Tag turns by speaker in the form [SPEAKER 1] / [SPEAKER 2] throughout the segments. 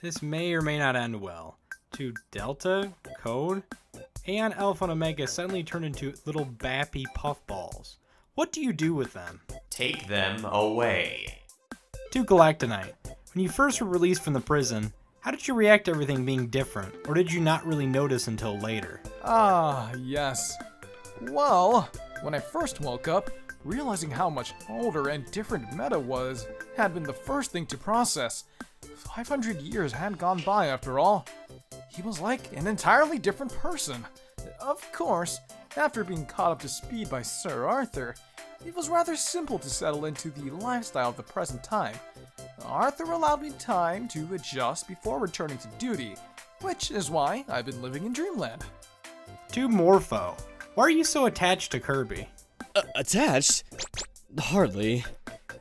[SPEAKER 1] This may or may not end well. To Delta, Code, Aeon, Alpha, and Omega suddenly turn into little bappy puffballs. What do you do with them?
[SPEAKER 2] Take them away.
[SPEAKER 1] To Galacta, when you first were released from the prison, how did you react to everything being different, or did you not really notice until later?
[SPEAKER 3] Ah, yes. Well, when I first woke up, realizing how much older and different Meta was had been the first thing to process. 500 years had gone by after all. He was like an entirely different person. Of course, after being caught up to speed by Sir Arthur, it was rather simple to settle into the lifestyle of the present time. Arthur allowed me time to adjust before returning to duty, which is why I've been living in Dreamland.
[SPEAKER 1] To Morpho, why are you so attached to Kirby?
[SPEAKER 4] Attached? Hardly.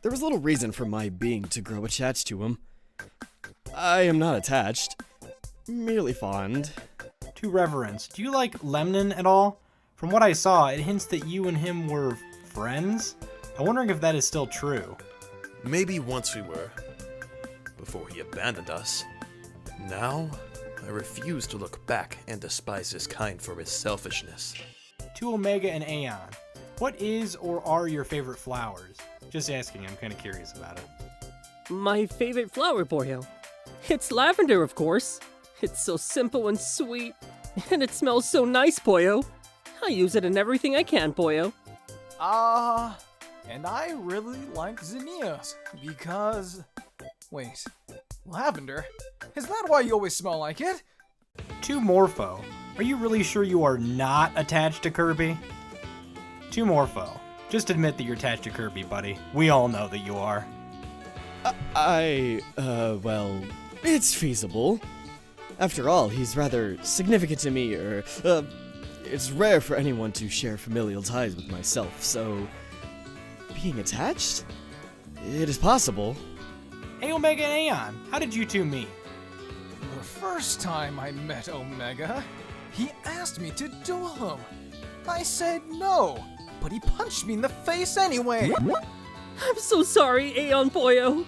[SPEAKER 4] There was little reason for my being to grow attached to him. I am not attached, merely fond.
[SPEAKER 1] To Reverence, do you like Lemnon at all? From what I saw, it hints that you and him were friends. I'm wondering if that is still true.
[SPEAKER 5] Maybe once we were, before he abandoned us. Now, I refuse to look back and despise his kind for his selfishness.
[SPEAKER 1] To Omega and Aeon, what is or are your favorite flowers? Just asking, I'm kind of curious about it.
[SPEAKER 6] My favorite flower, Boyo. It's lavender, of course. It's so simple and sweet, and it smells so nice, Boyo. I use it in everything I can, Boyo.
[SPEAKER 3] And I really like zinnias, because... Wait, lavender? Is that why you always smell like it?
[SPEAKER 1] To Morpho, are you really sure you are not attached to Kirby? To Morpho, just admit that you're attached to Kirby, buddy. We all know that you are.
[SPEAKER 4] Well, it's feasible. After all, he's rather significant to me, it's rare for anyone to share familial ties with myself, so... being attached? It is possible.
[SPEAKER 1] Hey, Omega and Aeon, how did you two meet?
[SPEAKER 3] The first time I met Omega, he asked me to duel him. I said no, but he punched me in the face anyway.
[SPEAKER 6] I'm so sorry, Aeon Boyo.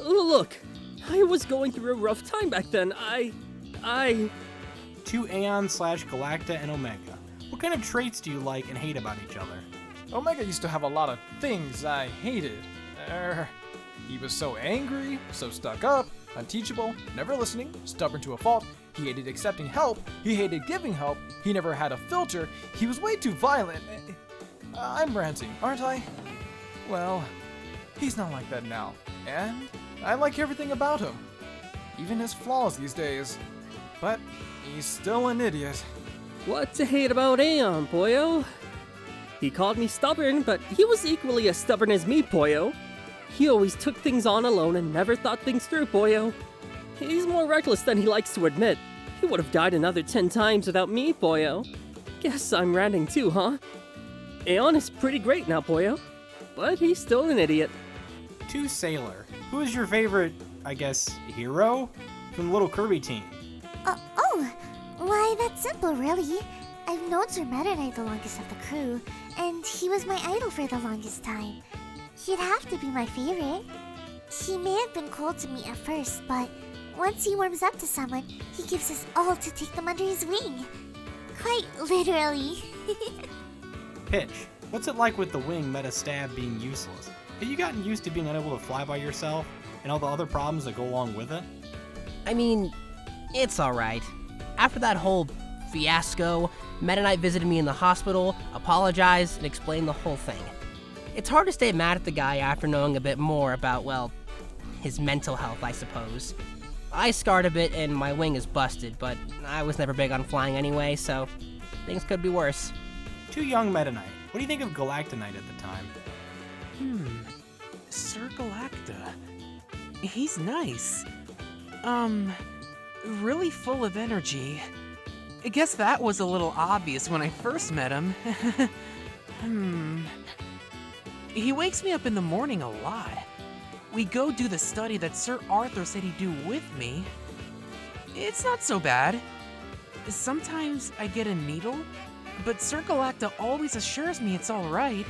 [SPEAKER 6] Look, I was going through a rough time back then.
[SPEAKER 1] To Aeon/Galacta and Omega, what kind of traits do you like and hate about each other?
[SPEAKER 3] Omega used to have a lot of things I hated. He was so angry, so stuck up, unteachable, never listening, stubborn to a fault. He hated accepting help. He hated giving help. He never had a filter. He was way too violent. I'm ranting, aren't I? Well, he's not like that now. And I like everything about him. Even his flaws these days. But he's still an idiot.
[SPEAKER 6] What to hate about Aeon, Boyo? He called me stubborn, but he was equally as stubborn as me, Boyo. He always took things on alone and never thought things through, Boyo. He's more reckless than he likes to admit. He would have died another 10 times without me, Boyo. Guess I'm ranting too, huh? Aeon is pretty great now, Boyo. But he's still an idiot.
[SPEAKER 1] To Sailor, who is your favorite, hero from the Little Kirby team?
[SPEAKER 7] Why, that's simple, really. I've known Sir Meta Knight the longest of the crew, and he was my idol for the longest time. He'd have to be my favorite. He may have been cold to me at first, but once he warms up to someone, he gives us all to take them under his wing. Quite literally.
[SPEAKER 1] Pitch, what's it like with the wing meta stab being useless? Have you gotten used to being unable to fly by yourself, and all the other problems that go along with it?
[SPEAKER 8] I mean, it's alright. After that whole fiasco, Meta Knight visited me in the hospital, apologized, and explained the whole thing. It's hard to stay mad at the guy after knowing a bit more about, well, his mental health, I suppose. I scarred a bit and my wing is busted, but I was never big on flying anyway, so things could be worse.
[SPEAKER 1] To young Meta Knight, what do you think of Galacta Knight at the time?
[SPEAKER 9] Sir Galacta. He's nice. Really full of energy. I guess that was a little obvious when I first met him. He wakes me up in the morning a lot. We go do the study that Sir Arthur said he'd do with me. It's not so bad. Sometimes I get a needle, but Sir Galacta always assures me it's alright.